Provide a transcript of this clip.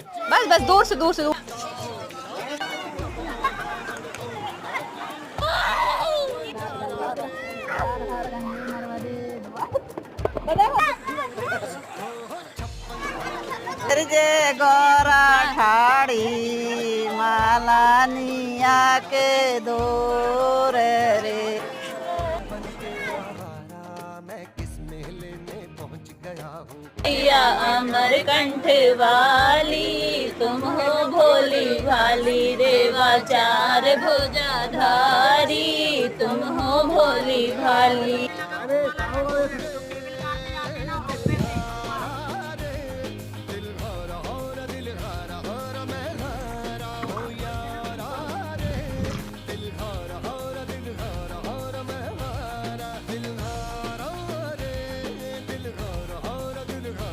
बस बस दूर से दूर से दूर। जे गोरा ठाड़ी मालानिया के दूर रे। मैं किस मेले में पहुंच गया हूँ। या अमर कंठ वाली तुम हो भोली भाली, रेवाचार भुजाधारी तुम हो भोली भाली।